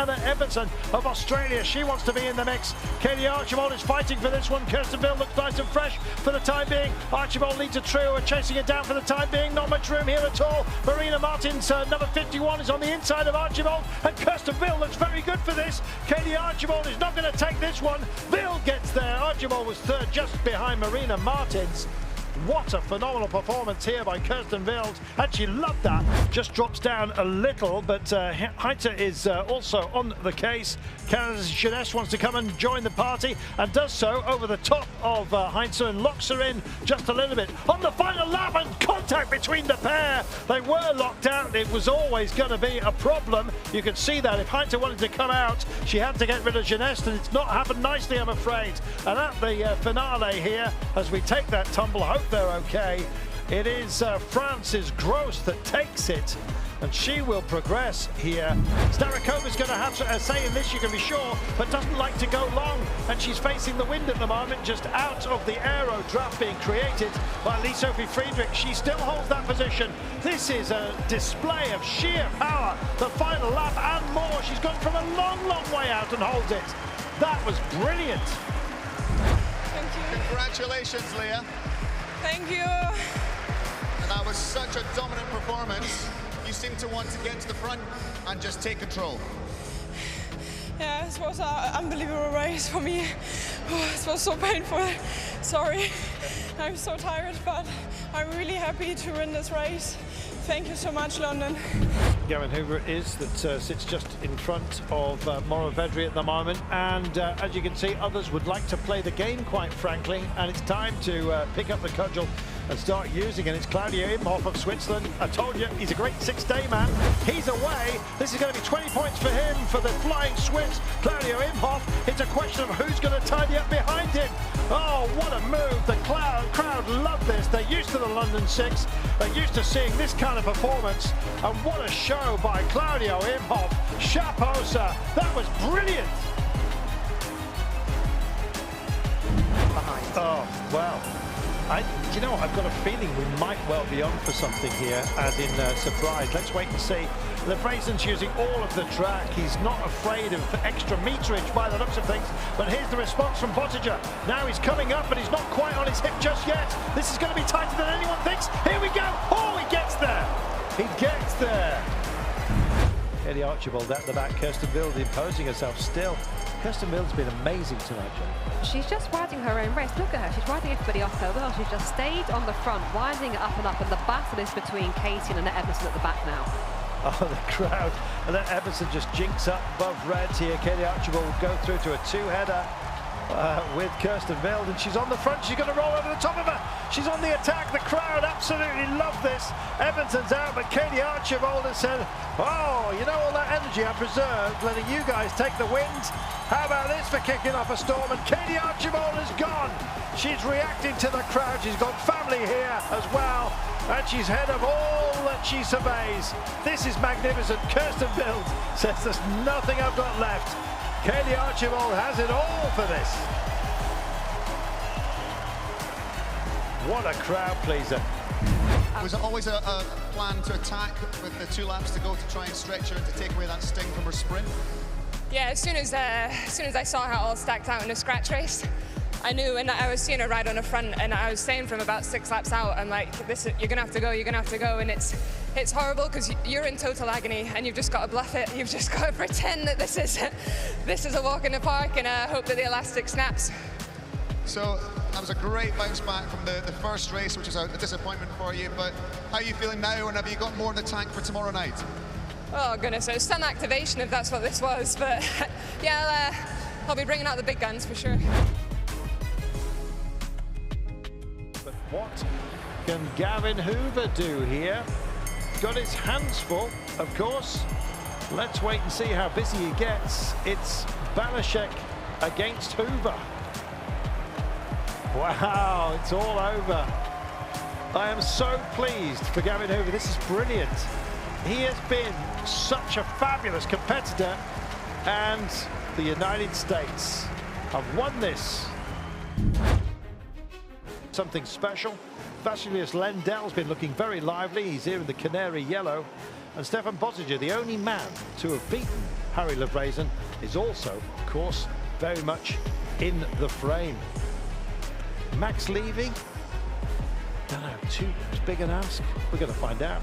Anna Everson of Australia. She wants to be in the mix. Katie Archibald is fighting for this one. Kirsten Wild looks nice and fresh for the time being. Archibald leads a trio and chasing it down for the time being. Not much room here at all. Marina Martins, number 51, is on the inside of Archibald, and Kirsten Wild looks very good for this. Katie Archibald is not going to take this one. Wild gets there. Archibald was third, just behind Marina Martins. What a phenomenal performance here by Kirsten Wild, and she loved that. Just drops down a little, but Heiter is also on the case. Canada's Jeunesse wants to come and join the party, and does so over the top of Heiter and locks her in just a little bit. On the final lap, and contact between the pair. They were locked out. It was always going to be a problem. You could see that if Heiter wanted to come out, she had to get rid of Jeunesse, and it's not happened nicely, I'm afraid. And at the finale here, as we take that tumble, I hope they're okay. It is France's Gross that takes it, and she will progress here. Starakova's going to have a say in this, you can be sure, but doesn't like to go long, and she's facing the wind at the moment, just out of the aero draft being created by Lee-Sophie Friedrich. She still holds that position. This is a display of sheer power. The final lap and more. She's gone from a long, long way out and holds it. That was brilliant. Thank you. Congratulations, Leah. Thank you. And that was such a dominant performance. You seem to want to get to the front and just take control. Yeah, it was an unbelievable race for me. Oh, it was so painful. Sorry. I'm so tired, but I'm really happy to win this race. Thank you so much, London. Gavin Hoover it is that sits just in front of Mauro Vedri at the moment, and as you can see, others would like to play the game, quite frankly, and it's time to pick up the cudgel and start using it. It's Claudio Imhoff of Switzerland. I told you, he's a great six-day man. He's away. This is going to be 20 points for him, for the flying Swiss, Claudio Imhoff. It's a question of who's going to tidy up behind him. Oh, what a move. The crowd love this. They're used to the London Six. They're used to seeing this kind of performance. And what a show by Claudio Imhoff. Chapeau, sir. That was brilliant. Oh, well. You know, I've got a feeling we might well be on for something here, as in surprise. Let's wait and see. Le Freysen's using all of the track. He's not afraid of extra meterage by the looks of things. But here's the response from Pottinger. Now he's coming up, but he's not quite on his hip just yet. This is going to be tighter than anyone thinks. Here we go. Oh, he gets there. He gets there. Eddie Archibald at the back. Kirsten Wild imposing herself still. Kirsten Wild's been amazing tonight, Joe. She's just riding her own race. Look at her. She's riding everybody off so well. She's just stayed on the front, winding it up, and the battle is between Katie and Annette Everson at the back now. Oh, the crowd. Annette Everson just jinks up above reds here. Katie Archibald will go through to a two-header with Kirsten Wild, and she's on the front. She's going to roll over the top of her. She's on the attack. The crowd absolutely love this. Everson's out, but Katie Archibald has said, oh, you know, all that energy I preserved, letting you guys take the wind. How about this for kicking off a storm? And Katie Archibald is gone. She's reacting to the crowd. She's got family here as well, and she's head of all that she surveys. This is magnificent. Kirsten Wild says there's nothing I've got left. Katie Archibald has it all for this. What a crowd pleaser. Was it always a plan to attack with the 2 laps to go to try and stretch her and to take away that sting from her sprint? Yeah, as soon as I saw how it all stacked out in a scratch race, I knew, and I was seeing her ride on the front, and I was saying from about 6 laps out, I'm like, you're gonna have to go, and it's horrible because you're in total agony and you've just got to bluff it. You've just got to pretend that this is a walk in the park and hope that the elastic snaps. So that was a great bounce back from the first race, which is a disappointment for you, but how are you feeling now, and have you got more in the tank for tomorrow night? Oh goodness, it was some activation if that's what this was, but yeah, I'll be bringing out the big guns for sure. But what can Gavin Hoover do here? Got his hands full, of course. Let's wait and see how busy he gets. It's Banashek against Hoover. Wow, it's all over. I am so pleased for Gavin Hoover. This is brilliant. He has been such a fabulous competitor, and the United States have won this. Something special. Vasilius Lendell's been looking very lively. He's here in the canary yellow. And Stefan Boziger, the only man to have beaten Harry Levrazen is also, of course, very much in the frame. Max Levy? Don't know, too big an ask? We're going to find out.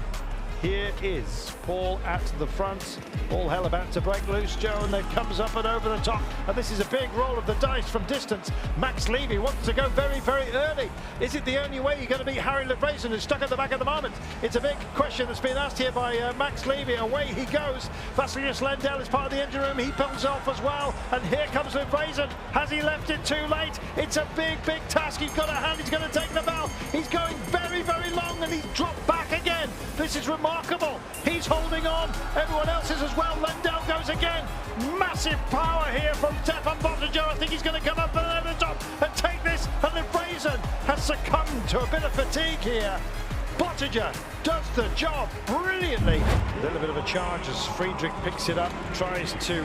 Here is Paul at the front. All hell about to break loose, Joe, and then comes up and over the top. And this is a big roll of the dice from distance. Max Levy wants to go very, very early. Is it the only way you're going to beat Harry Levrazen, who's stuck at the back at the moment? It's a big question that's been asked here by Max Levy. Away he goes. Vasilius Lendl is part of the engine room. He pulls off as well. And here comes Levrazen. Has he left it too late? It's a big, big task. He's got a hand. He's going to take the bell. He's going very, very long, and he's dropped back again. This is remarkable. He's holding on. Everyone else is as well. Lendl goes again. Massive power here from Stefan Bottiger. I think he's going to come up over the top and take this. And Levrazen has succumbed to a bit of fatigue here. Bottiger does the job brilliantly. A little bit of a charge as Friedrich picks it up, tries to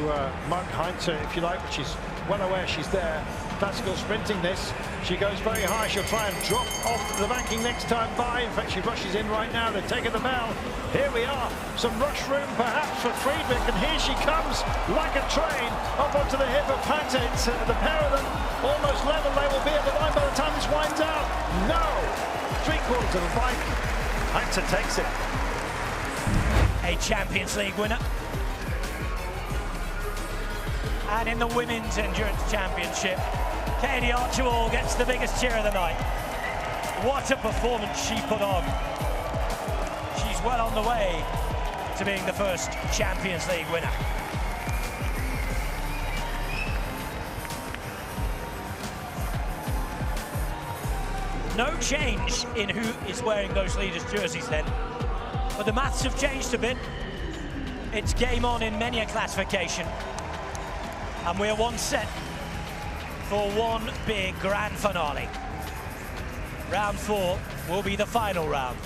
mug Heinze, if you like, but she's well aware she's there. Classical sprinting this. She goes very high. She'll try and drop off the banking next time by. In fact, she rushes in right now. They're taking the bell. Here we are. Some rush room perhaps for Friedrich, and here she comes like a train up onto the hip of Heinze. It's the pair of them almost level. They will be at the line by the time this winds out. No! 3/4 of the bike. Heinze takes it. A Champions League winner. And in the Women's Endurance Championship, Katie Archibald gets the biggest cheer of the night. What a performance she put on. She's well on the way to being the first Champions League winner. No change in who is wearing those leaders' jerseys then, but the maths have changed a bit. It's game on in many a classification, and we're one set for one big grand finale. Round 4 will be the final round.